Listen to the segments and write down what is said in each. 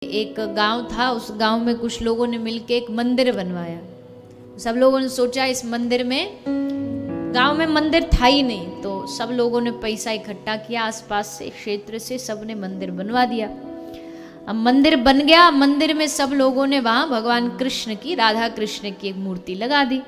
एक गांव था, उस गांव में कुछ लोगों ने मिलकर एक मंदिर बनवाया। सब लोगों ने सोचा इस मंदिर में, गांव में मंदिर था ही नहीं, तो सब लोगों ने पैसा इकट्ठा किया, आसपास से क्षेत्र से सबने मंदिर बनवा दिया। अब मंदिर बन गया, मंदिर में सब लोगों ने वहां भगवान कृष्ण की, राधा कृष्ण की एक मूर्ति लगा दी।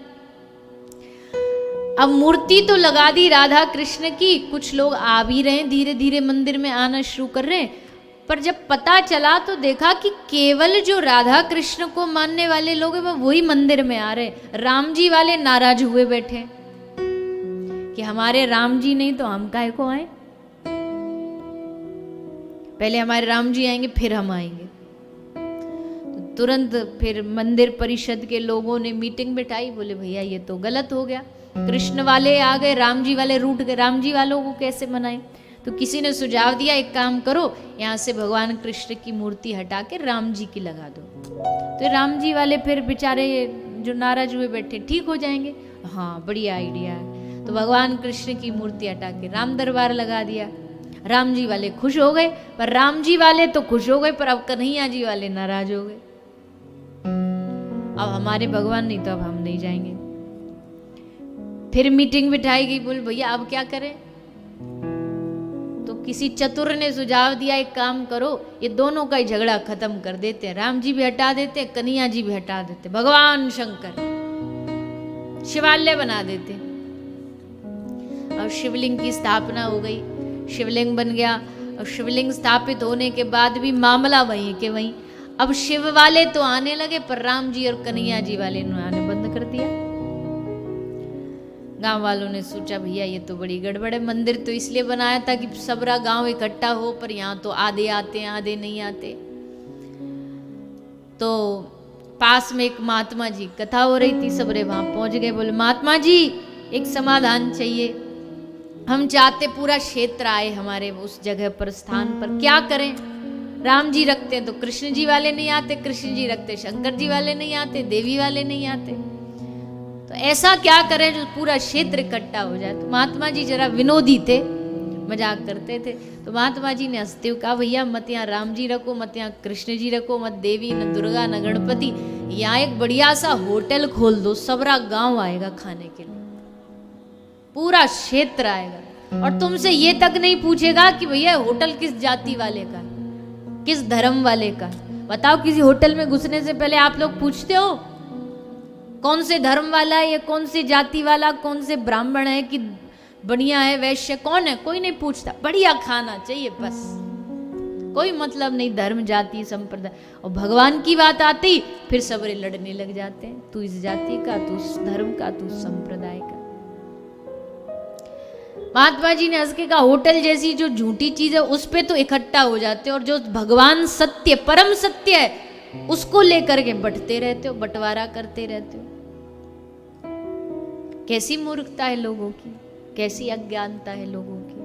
अब मूर्ति तो लगा दी राधा कृष्ण की, कुछ लोग आ भी रहे हैं, धीरे धीरे मंदिर में आना शुरू कर रहे हैं। पर जब पता चला तो देखा कि केवल जो राधा कृष्ण को मानने वाले लोग हैं वही मंदिर में आ रहे। राम जी वाले नाराज हुए बैठे कि हमारे राम जी नहीं तो हम काहे को आए, पहले हमारे राम जी आएंगे फिर हम आएंगे। तो तुरंत फिर मंदिर परिषद के लोगों ने मीटिंग बिठाई, बोले भैया ये तो गलत हो गया, कृष्ण वाले आ गए, राम जी वाले रूठ गए, राम जी वालों को कैसे मनाएं। तो किसी ने सुझाव दिया एक काम करो, यहाँ से भगवान कृष्ण की मूर्ति हटा के राम जी की लगा दो, तो राम जी वाले फिर बेचारे जो नाराज हुए बैठे ठीक हो जाएंगे। हाँ बढ़िया आइडिया है। तो भगवान कृष्ण की मूर्ति हटा के राम दरबार लगा दिया। राम जी वाले खुश हो गए, पर राम जी वाले तो खुश हो गए, पर अब कन्हैया जी वाले नाराज हो गए। अब हमारे भगवान नहीं तो अब हम नहीं जाएंगे। फिर मीटिंग बिठाई गई, बोल भैया अब क्या करें। तो किसी चतुर ने सुझाव दिया एक काम करो, ये दोनों का ही झगड़ा खत्म कर देते हैं, राम जी भी हटा देते हैं, कन्हैया जी भी हटा देते, भगवान शंकर शिवालय बना देते। और शिवलिंग की स्थापना हो गई, शिवलिंग बन गया। और शिवलिंग स्थापित होने के बाद भी मामला वहीं के वहीं। अब शिव वाले तो आने लगे, पर राम जी और कन्हैया जी वाले ने आने बंद कर दिया। गांव वालों ने सोचा भैया ये तो बड़ी गड़बड़ है, मंदिर तो इसलिए बनाया था कि सबरा गांव इकट्ठा हो, पर यहाँ तो आधे आते हैं आधे नहीं आते। तो पास में एक महात्मा जी कथा हो रही थी, सबरे वहां पहुंच गए, बोले महात्मा जी एक समाधान चाहिए, हम चाहते पूरा क्षेत्र आए हमारे उस जगह पर, स्थान पर, क्या करें। राम जी रखते हैं तो कृष्ण जी वाले नहीं आते, कृष्ण जी रखते शंकर जी वाले नहीं आते, देवी वाले नहीं आते, तो ऐसा क्या करें जो पूरा क्षेत्र इकट्ठा हो जाए। तो महात्मा जी जरा विनोदी थे, मजाक करते थे। तो महात्मा जी ने हंसते हुए कहा भैया मत यहाँ राम जी रखो, मत यहाँ कृष्ण जी रखो, मत देवी, न दुर्गा, न गणपति, यहाँ एक बढ़िया सा होटल खोल दो, सबरा गांव आएगा खाने के लिए, पूरा क्षेत्र आएगा, और तुमसे ये तक नहीं पूछेगा कि भैया होटल किस जाति वाले का, किस धर्म वाले का। बताओ किसी होटल में घुसने से पहले आप लोग पूछते हो कौन से धर्म वाला है, या कौन से जाति वाला, कौन से ब्राह्मण है कि बढ़िया है, वैश्य कौन है, कोई नहीं पूछता, बढ़िया खाना चाहिए बस, कोई मतलब नहीं धर्म जाति संप्रदाय। और भगवान की बात आती फिर सबरे लड़ने लग जाते हैं, तू इस जाति का, तू उस धर्म का, तू उस संप्रदाय का। महात्मा जी ने हंस के कहा होटल जैसी जो झूठी चीज है उस पे तो इकट्ठा हो जाते हो, और जो भगवान सत्य परम सत्य है उसको लेकर के बंटते रहते हो, बंटवारा करते रहते हो। कैसी मूर्खता है लोगों की, कैसी अज्ञानता है लोगों की।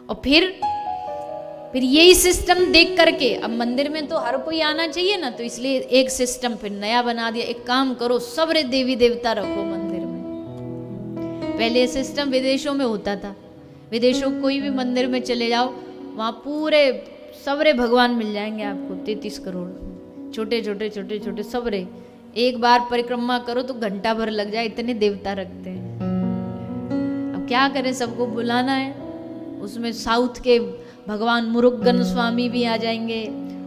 और फिर यही सिस्टम देख करके अब मंदिर में तो हर कोई आना चाहिए ना, तो इसलिए एक सिस्टम फिर नया बना दिया, एक काम करो सबरे देवी देवता रखो मंदिर में। पहले सिस्टम विदेशों में होता था, विदेशों कोई भी मंदिर में चले जाओ वहां पूरे सबरे भगवान मिल जाएंगे आपको, 33 करोड़ छोटे छोटे छोटे छोटे सबरे, एक बार परिक्रमा करो तो घंटा भर लग जाए, इतने देवता रखते हैं। अब क्या करें, सबको बुलाना है। उसमें साउथ के भगवान मुरुगन स्वामी भी आ जाएंगे,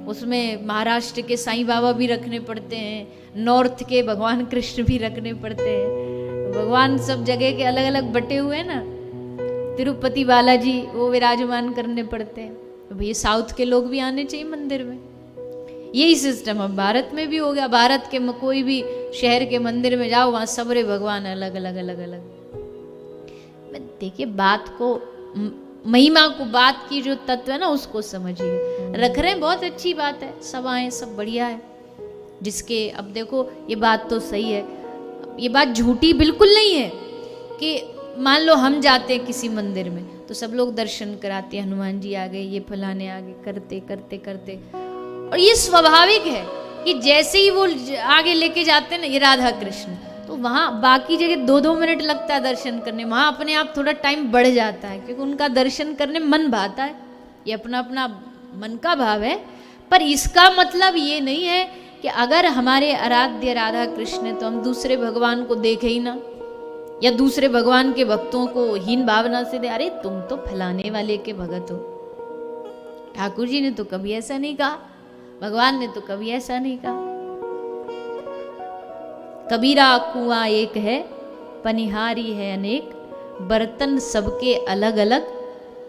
उसमें महाराष्ट्र के साईं बाबा भी रखने पड़ते हैं, नॉर्थ के भगवान कृष्ण भी रखने पड़ते हैं। भगवान सब जगह के अलग अलग बटे हुए हैं ना, तिरुपति बालाजी वो विराजमान करने पड़ते हैं। तो भैया साउथ के लोग भी आने चाहिए मंदिर में। यही सिस्टम अब भारत में भी हो गया। भारत के कोई भी शहर के मंदिर में जाओ वहां सबरे भगवान अलग अलग अलग अलग। देखिए बात को, महिमा को, बात की जो तत्व है ना उसको समझिए। रख रहे हैं बहुत अच्छी बात है, सब आए सब बढ़िया है। जिसके अब देखो ये बात तो सही है, ये बात झूठी बिल्कुल नहीं है कि मान लो हम जाते हैं किसी मंदिर में तो सब लोग दर्शन कराते हैं, हनुमान जी आ गए, ये फलाने आ गए, करते करते करते, और ये स्वाभाविक है कि जैसे ही वो आगे लेके जाते हैं ना ये राधा कृष्ण, तो वहाँ बाकी जगह 2-2 मिनट लगता है दर्शन करने, वहाँ अपने आप थोड़ा टाइम बढ़ जाता है क्योंकि उनका दर्शन करने मन भाता है। ये अपना अपना मन का भाव है, पर इसका मतलब ये नहीं है कि अगर हमारे आराध्य राधा कृष्ण है तो हम दूसरे भगवान को देखे ही ना, या दूसरे भगवान के भक्तों को हीन भावना से दे, अरे तुम तो फलाने वाले के भगत हो। ठाकुर जी ने तो कभी ऐसा नहीं कहा, भगवान ने तो कभी ऐसा नहीं कहा। कबीरा कुआं एक है, पनिहारी है अनेक, बर्तन सबके अलग अलग,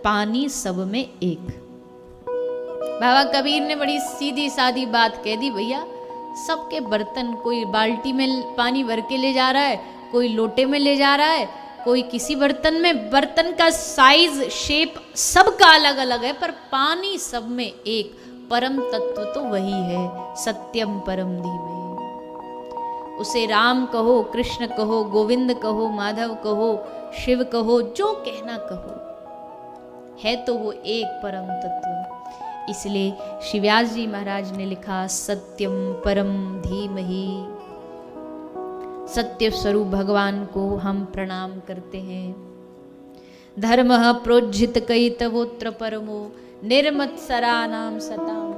पानी सब में एक। बाबा कबीर ने बड़ी सीधी सादी बात कह दी, भैया सबके बर्तन, कोई बाल्टी में पानी भर के ले जा रहा है, कोई लोटे में ले जा रहा है, कोई किसी बर्तन में, बर्तन का साइज शेप सबका अलग अलग है, पर पानी सब में एक। परम तत्व तो वही है, सत्यम परम धीमहि। उसे राम कहो, कृष्ण कहो, गोविंद कहो, माधव कहो, शिव कहो, जो कहना कहो, है तो वो एक परम तत्व। इसलिए श्री व्यास जी महाराज ने लिखा, सत्यम परम धीमहि। सत्य स्वरूप भगवान को हम प्रणाम करते हैं। धर्मः प्रोज्झित कैतवोत्र परमो, निर्मत्सराणाम सताम।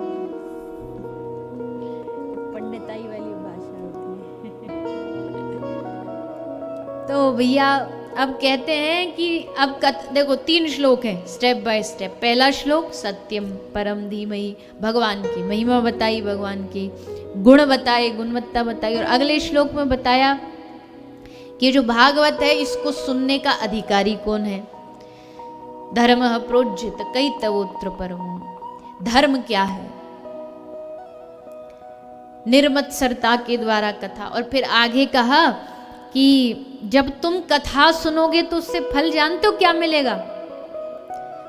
पंडिताई वाली भाषा होती है। तो भैया अब कहते हैं कि अब देखो 3 श्लोक हैं, स्टेप बाय स्टेप। पहला श्लोक सत्यम परम धीमहि, भगवान की महिमा बताई, भगवान की गुण बताए, गुणवत्ता बताई। और अगले श्लोक में बताया कि जो भागवत है इसको सुनने का अधिकारी कौन है। धर्मः प्रोज्झित कैतवोत्र परमो, धर्म क्या है, निर्मत्सरता के द्वारा कथा। और फिर आगे कहा कि जब तुम कथा सुनोगे तो उससे फल जानते हो क्या मिलेगा।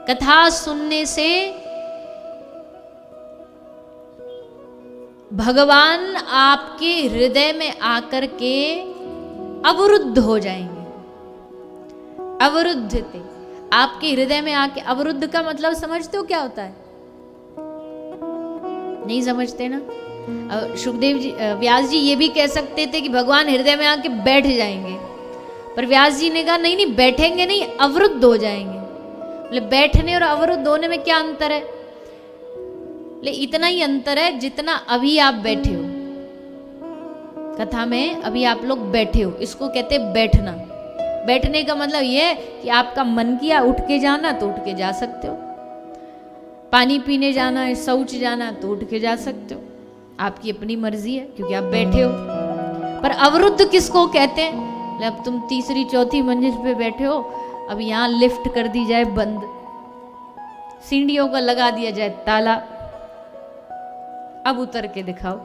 कथा सुनने से भगवान आपके हृदय में आकर के अवरुद्ध हो जाएंगे। अवरुद्ध थे, आपके हृदय में आके, अवरुद्ध का मतलब समझते हो क्या होता है? नहीं समझते ना। सुखदेव जी, व्यास जी ये भी कह सकते थे कि भगवान हृदय में आके बैठ जाएंगे, पर व्यास जी ने कहा नहीं नहीं, बैठेंगे नहीं, अवरुद्ध हो जाएंगे। मतलब बैठने और अवरुद्ध होने में क्या अंतर है? ले इतना ही अंतर है जितना अभी आप बैठे हो। कथा में अभी आप लोग बैठे हो, इसको कहते बैठना। बैठने का मतलब ये है कि आपका मन किया उठ के जाना तो उठ के जा सकते हो, पानी पीने जाना है, शौच जाना तो उठ के जा सकते हो, आपकी अपनी मर्जी है क्योंकि आप बैठे हो। पर अवरुद्ध किसको कहते हैं? अब तुम 3री 4थी मंजिल पे बैठे हो, अब यहाँ लिफ्ट कर दी जाए बंद, सीढ़ियों का लगा दिया जाए ताला, अब उतर के दिखाओ,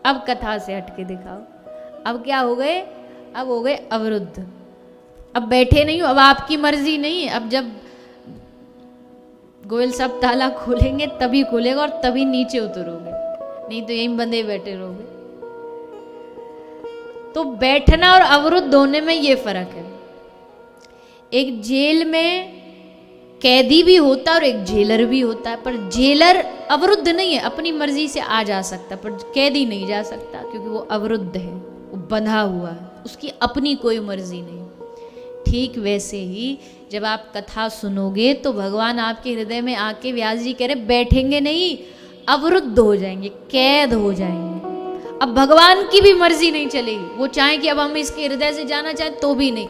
अब कथा से हट के दिखाओ। अब क्या हो गए? अब हो गए अवरुद्ध। अब बैठे नहीं हो, अब आपकी मर्जी नहीं है। अब जब गोयल साहब ताला खोलेंगे तभी खोलेगा और तभी नीचे उतरोगे, नहीं तो यहीं बंधे बैठे रहोगे। तो बैठना और अवरुद्ध होने में ये फर्क है। एक जेल में कैदी भी होता है और एक जेलर भी होता है, पर जेलर अवरुद्ध नहीं है, अपनी मर्जी से आ जा सकता, पर कैदी नहीं जा सकता क्योंकि वो अवरुद्ध है, वो बंधा हुआ है, उसकी अपनी कोई मर्जी नहीं। ठीक वैसे ही जब आप कथा सुनोगे तो भगवान आपके हृदय में आके, व्यास जी कह रहे बैठेंगे नहीं, अवरुद्ध हो जाएंगे, कैद हो जाएंगे। अब भगवान की भी मर्जी नहीं चलेगी, वो चाहे कि अब हम इसके हृदय से जाना चाहें तो भी नहीं।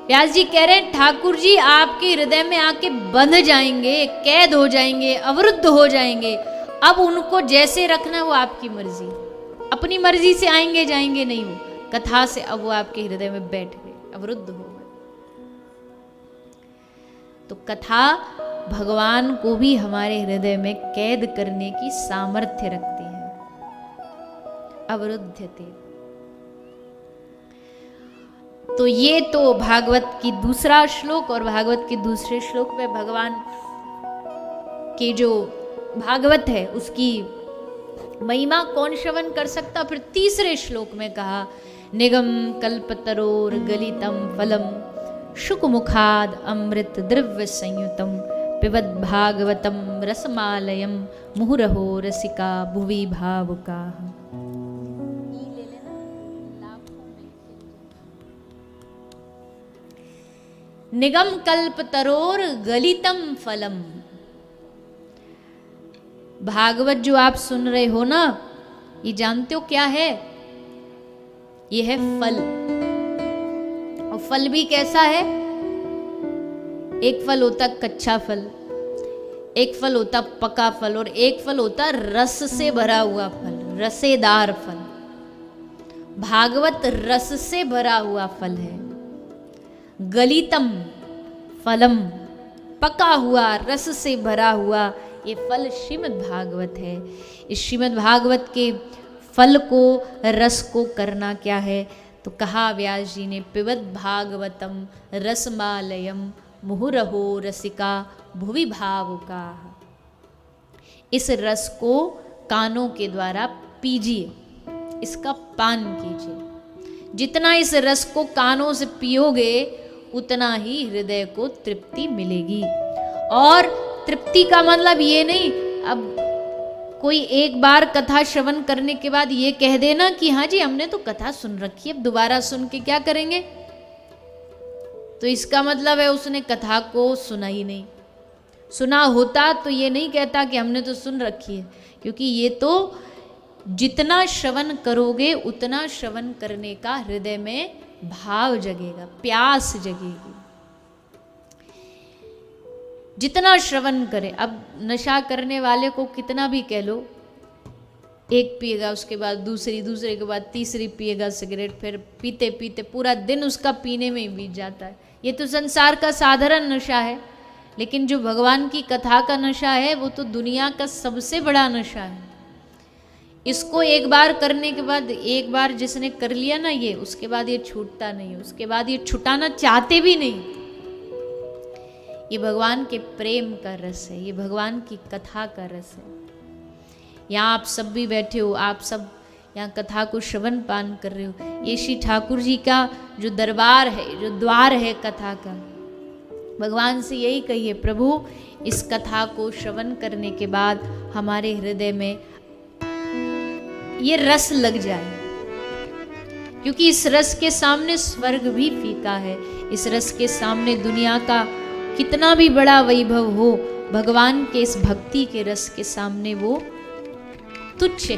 व्यास जी कह रहे हैं ठाकुर जी आपके हृदय में आके बंध जाएंगे, कैद हो जाएंगे, अवरुद्ध हो जाएंगे। अब उनको जैसे रखना वो आपकी मर्जी, अपनी मर्जी से आएंगे जाएंगे नहीं वो। कथा से अब वो आपके हृदय में बैठ गए, अवरुद्ध हो गए। तो कथा भगवान को भी हमारे हृदय में कैद करने की सामर्थ्य रखती है। अवरुद्धते। तो ये तो भागवत की दूसरा श्लोक, और भागवत के दूसरे श्लोक में भगवान के जो भागवत है उसकी महिमा कौन श्रवण कर सकता। फिर तीसरे श्लोक में कहा, निगम कल्पतरोर गलितम फलम शुकमुखाद अमृत द्रव्य संयुतम पिबद भागवतम रसमालयम मुहुरहो रसिका भुवि भावुका। निगम कल्प तरोर गलितम फलम। भागवत जो आप सुन रहे हो ना, ये जानते हो क्या है? ये है फल। और फल भी कैसा है? एक फल होता कच्चा फल, एक फल होता पका फल, और एक फल होता रस से भरा हुआ फल, रसेदार फल। भागवत रस से भरा हुआ फल है। गलितम फलम, पका हुआ रस से भरा हुआ ये फल श्रीमद् भागवत है। इस श्रीमद् भागवत के फल को, रस को करना क्या है? तो कहा व्यास जी ने, पिबत भागवतम रसमालयम मुहुरहो रसिका भुवि भावुका। इस रस को कानों के द्वारा पीजिए, इसका पान कीजिए। जितना इस रस को कानों से पियोगे उतना ही हृदय को तृप्ति मिलेगी। और तृप्ति का मतलब ये नहीं, अब कोई एक बार कथा श्रवण करने के बाद ये कह देना कि हाँ जी हमने तो कथा सुन रखी है, अब दोबारा सुन के क्या करेंगे? तो इसका मतलब है उसने कथा को सुना ही नहीं। सुना होता तो ये नहीं कहता कि हमने तो सुन रखी है, क्योंकि ये तो जितना श्रवण करोगे उतना श्रवण करने का हृदय में भाव जगेगा, प्यास जगेगी। जितना श्रवण करे, अब नशा करने वाले को कितना भी कह लो, एक पिएगा, उसके बाद दूसरी, दूसरे के बाद तीसरी पिएगा सिगरेट, फिर पीते पीते पूरा दिन उसका पीने में ही बीत जाता है। ये तो संसार का साधारण नशा है, लेकिन जो भगवान की कथा का नशा है वो तो दुनिया का सबसे बड़ा नशा है। इसको एक बार करने के बाद, एक बार जिसने कर लिया ना ये, उसके बाद ये छूटता नहीं, उसके बाद ये छुटाना चाहते भी नहीं। ये भगवान के प्रेम का रस है, ये भगवान की कथा का रस है। यहाँ आप सब भी बैठे हो, आप सब यहाँ कथा को श्रवण पान कर रहे हो। ये श्री ठाकुर जी का जो दरबार है, जो द्वार है कथा का, भगवान से यही कहिए, प्रभु इस कथा को श्रवण करने के बाद हमारे हृदय में ये रस लग जाए, क्योंकि इस रस के सामने स्वर्ग भी फीका है। इस रस के सामने दुनिया का कितना भी बड़ा वैभव हो, भगवान के इस भक्ति के रस के सामने वो तुच्छ है।